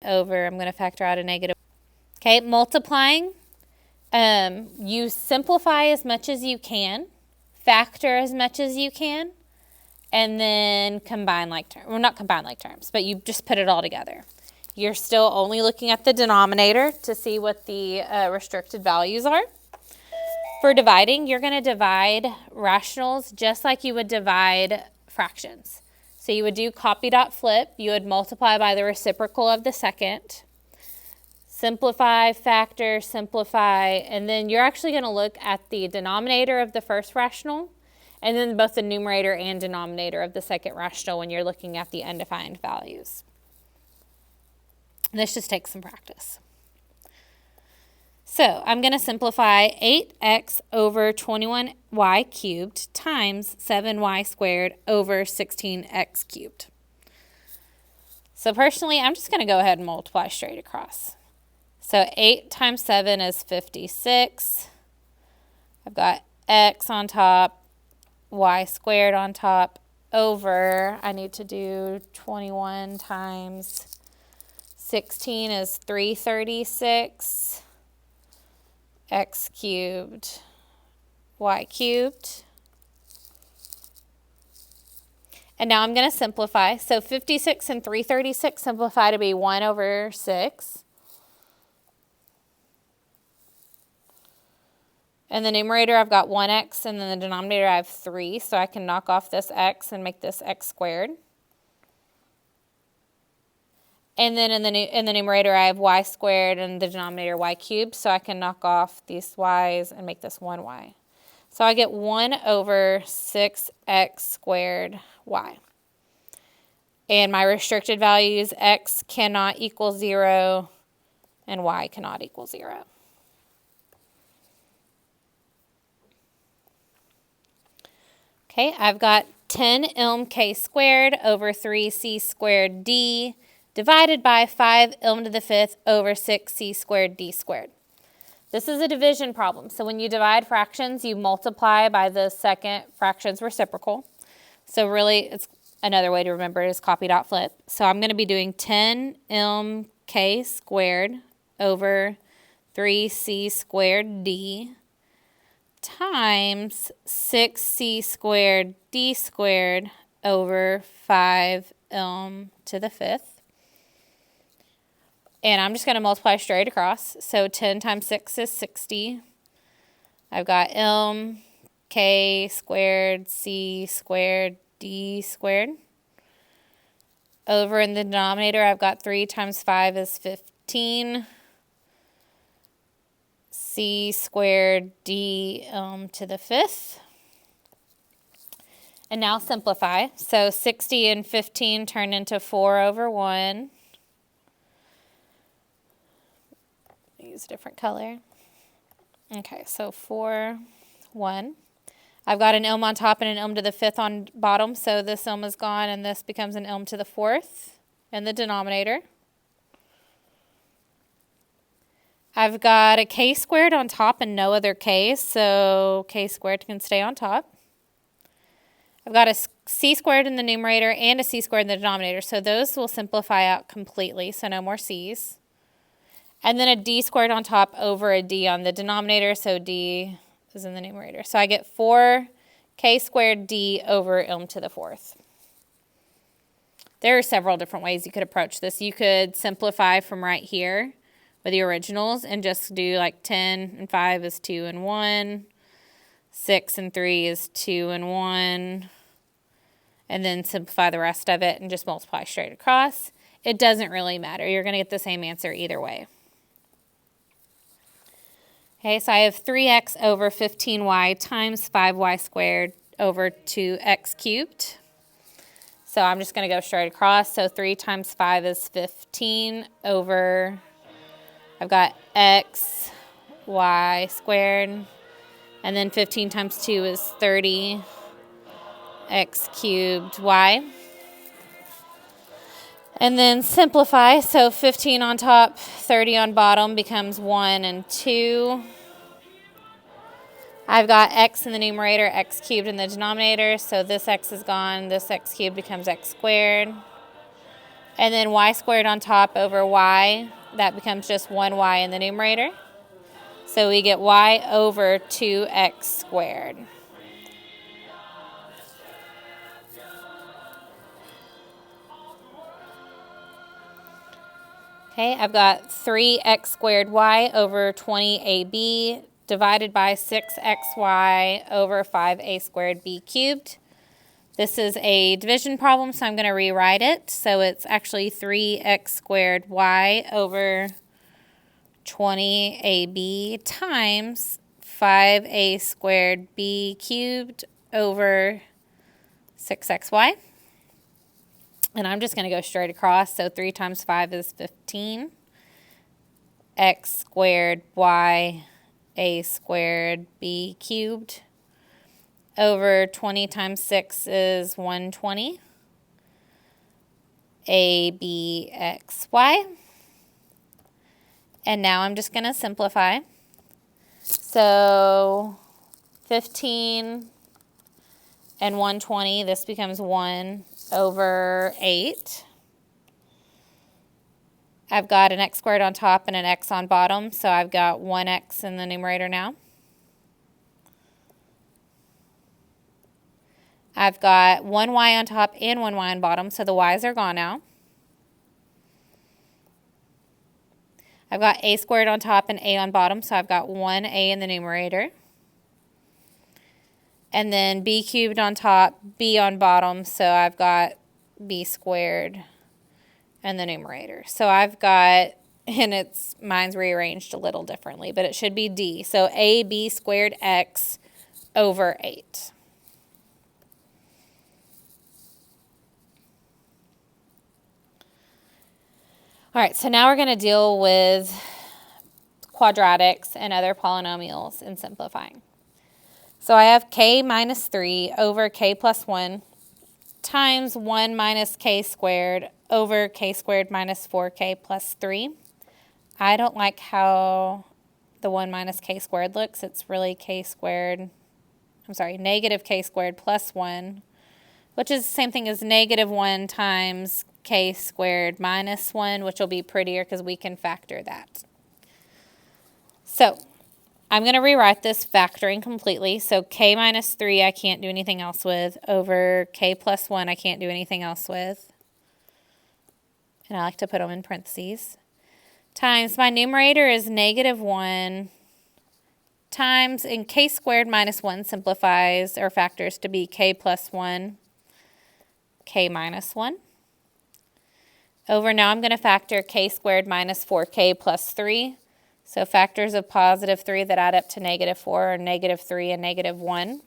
over, I'm going to factor out a negative. Okay, multiplying. You simplify as much as you can, factor as much as you can, and then combine like terms. Well, not combine like terms, but you just put it all together. You're still only looking at the denominator to see what the restricted values are. For dividing, you're going to divide rationals just like you would divide fractions. So you would do copy dot flip. You would multiply by the reciprocal of the second. Simplify, factor, simplify, and then you're actually going to look at the denominator of the first rational and then both the numerator and denominator of the second rational when you're looking at the undefined values. This just takes some practice. So I'm going to simplify 8x over 21y cubed times 7y squared over 16x cubed. So personally, I'm just going to go ahead and multiply straight across. So 8 times 7 is 56. I've got x on top, y squared on top, over, I need to do 21 times 16 is 336, x cubed, y cubed. And now I'm going to simplify. So 56 and 336 simplify to be 1 over 6. In the numerator, I've got 1x, and then the denominator, I have 3, so I can knock off this x and make this x squared. And then in the numerator, I have y squared, and the denominator, y cubed, so I can knock off these y's and make this 1y. So I get 1 over 6x squared y. And my restricted values, x cannot equal 0, and y cannot equal 0. Okay, I've got 10 ilm k squared over 3c squared d divided by 5 ilm to the 5th over 6c squared d squared. This is a division problem. So when you divide fractions, you multiply by the second fraction's reciprocal. So really, it's another way to remember it is copy dot flip. So I'm going to be doing 10 ilm k squared over 3c squared d times 6c squared d squared over 5 ilm to the 5th. And I'm just going to multiply straight across. So 10 times 6 is 60. I've got ilm k squared c squared d squared. Over in the denominator, I've got 3 times 5 is 15. C squared d to the 5th. And now simplify. So 60 and 15 turn into 4 over 1. Use a different color. Okay, so 4, 1. I've got an ilm on top and an ilm to the 5th on bottom, so this ilm is gone and this becomes an ilm to the 4th in the denominator. I've got a k squared on top and no other k, so k squared can stay on top. I've got a c squared in the numerator and a c squared in the denominator, so those will simplify out completely, so no more c's. And then a d squared on top over a d on the denominator, so d is in the numerator. So I get 4k squared d over ilm to the 4th. There are several different ways you could approach this. You could simplify from right here with the originals and just do like 10 and 5 is 2 and 1, 6 and 3 is 2 and 1, and then simplify the rest of it and just multiply straight across. It doesn't really matter. You're going to get the same answer either way. Okay, so I have 3x over 15y times 5y squared over 2x cubed. So I'm just going to go straight across. So 3 times 5 is 15 over, I've got x, y squared, and then 15 times 2 is 30, x cubed, y. And then simplify, so 15 on top, 30 on bottom becomes 1 and 2. I've got x in the numerator, x cubed in the denominator, so this x is gone, this x cubed becomes x squared. And then y squared on top over y, that becomes just 1y in the numerator. So we get y over 2x squared. Okay, I've got 3x squared y over 20ab divided by 6xy over 5a squared b cubed. This is a division problem, so I'm going to rewrite it. So it's actually 3x squared y over 20ab times 5a squared b cubed over 6xy. And I'm just going to go straight across. So 3 times 5 is 15. X squared y a squared b cubed over 20 times 6 is 120. A, B, X, Y. And now I'm just going to simplify. So 15 and 120, this becomes 1 over 8. I've got an x squared on top and an x on bottom, so I've got 1x in the numerator now. I've got 1y on top and 1y on bottom, so the y's are gone now. I've got a squared on top and a on bottom, so I've got 1a in the numerator. And then b cubed on top, b on bottom, so I've got b squared in the numerator. So I've got, and mine's rearranged a little differently, but it should be d. So ab squared x over 8. All right, so now we're going to deal with quadratics and other polynomials and simplifying. So I have k minus 3 over k plus 1 times 1 minus k squared over k squared minus 4k plus 3. I don't like how the 1 minus k squared looks. It's really negative k squared plus 1, which is the same thing as negative 1 times k squared minus 1, which will be prettier because we can factor that. So I'm going to rewrite this factoring completely. So k minus 3 I can't do anything else with, over k plus 1 I can't do anything else with. And I like to put them in parentheses. Times my numerator is negative 1 times, and k squared minus 1 simplifies or factors to be k plus 1, k minus 1. Over now I'm going to factor k squared minus 4k plus 3. So factors of positive 3 that add up to negative 4 are negative 3 and negative 1.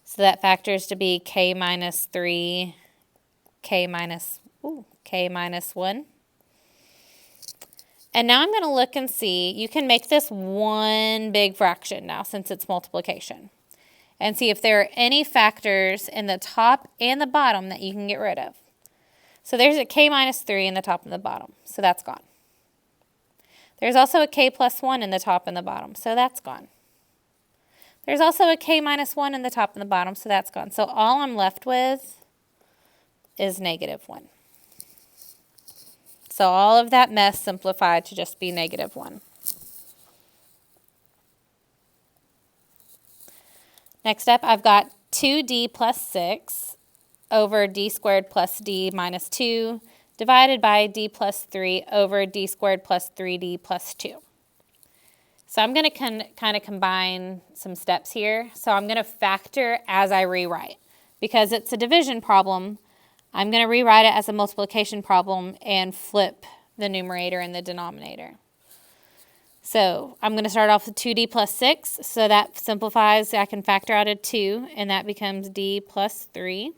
So that factors to be k minus 3, k minus 1. And now I'm going to look and see, you can make this one big fraction now since it's multiplication. And see if there are any factors in the top and the bottom that you can get rid of. So there's a k minus 3 in the top and the bottom, so that's gone. There's also a k plus 1 in the top and the bottom, so that's gone. There's also a k minus 1 in the top and the bottom, so that's gone. So all I'm left with is negative 1. So all of that mess simplified to just be negative 1. Next up, I've got 2d plus 6 over d squared plus d minus 2 divided by d plus 3 over d squared plus 3d plus 2. So I'm going to kind of combine some steps here. So I'm going to factor as I rewrite. Because it's a division problem, I'm going to rewrite it as a multiplication problem and flip the numerator and the denominator. So I'm going to start off with 2d plus 6. So that simplifies. I can factor out a 2, and that becomes d plus 3.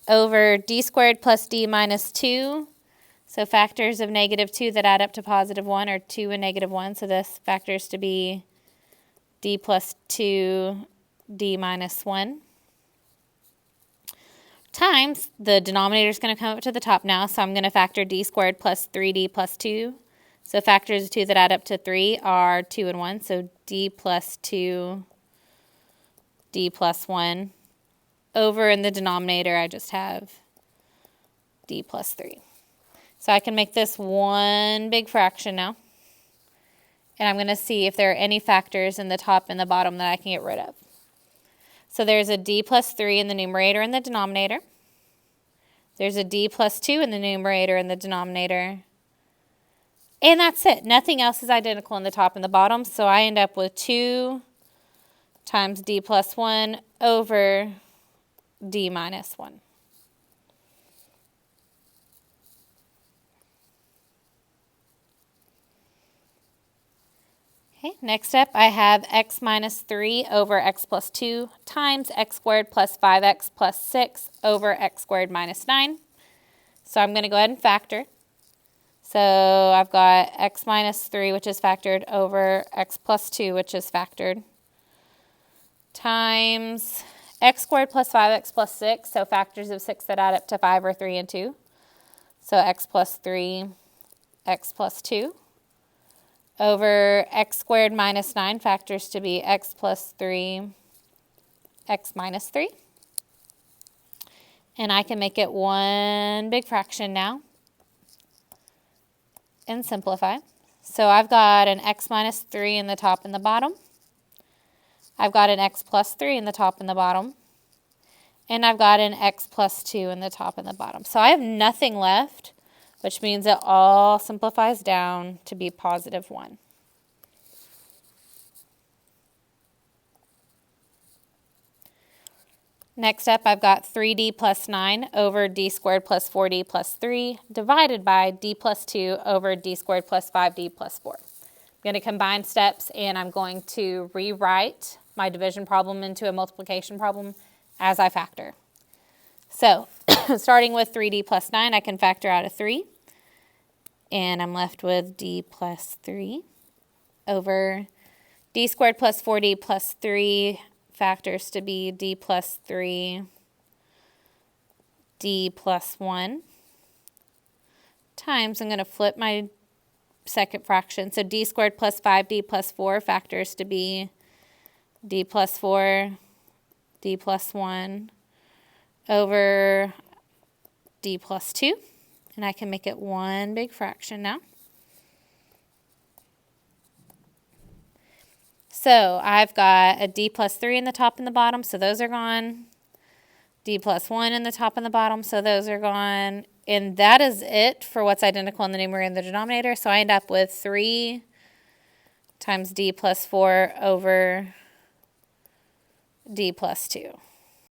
Over d squared plus d minus 2. So factors of negative 2 that add up to positive 1 are 2 and negative 1. So this factors to be d plus 2, d minus 1. Times, the denominator is going to come up to the top now. So I'm going to factor d squared plus 3d plus 2. So factors of 2 that add up to 3 are 2 and 1. So d plus 2, d plus 1. Over in the denominator, I just have d plus 3. So I can make this one big fraction now. And I'm going to see if there are any factors in the top and the bottom that I can get rid of. So there's a d plus 3 in the numerator and the denominator. There's a d plus 2 in the numerator and the denominator. And that's it. Nothing else is identical in the top and the bottom. So I end up with 2 times d plus 1 over d minus 1. Okay, next up I have x minus 3 over x plus 2 times x squared plus 5x plus 6 over x squared minus 9. So I'm going to go ahead and factor. So I've got x minus 3, which is factored, over x plus 2, which is factored, times x squared plus 5x plus 6, so factors of 6 that add up to 5 are 3 and 2. So x plus 3, x plus 2, over x squared minus 9, factors to be x plus 3, x minus 3. And I can make it one big fraction now and simplify. So I've got an x minus 3 in the top and the bottom. I've got an x plus 3 in the top and the bottom. And I've got an x plus 2 in the top and the bottom. So I have nothing left, which means it all simplifies down to be positive 1. Next up, I've got 3d plus 9 over d squared plus 4d plus 3 divided by d plus 2 over d squared plus 5d plus 4. I'm going to combine steps, and I'm going to rewrite my division problem into a multiplication problem as I factor. So starting with 3d plus 9, I can factor out a 3. And I'm left with d plus 3 over d squared plus 4d plus 3 factors to be d plus 3, d plus 1, times, I'm going to flip my second fraction. So d squared plus 5d plus 4 factors to be d plus 4, d plus 1, over d plus 2. And I can make it one big fraction now. So I've got a d plus 3 in the top and the bottom, so those are gone. D plus 1 in the top and the bottom, so those are gone. And that is it for what's identical in the numerator and the denominator. So I end up with 3 times d plus 4 over d plus 2.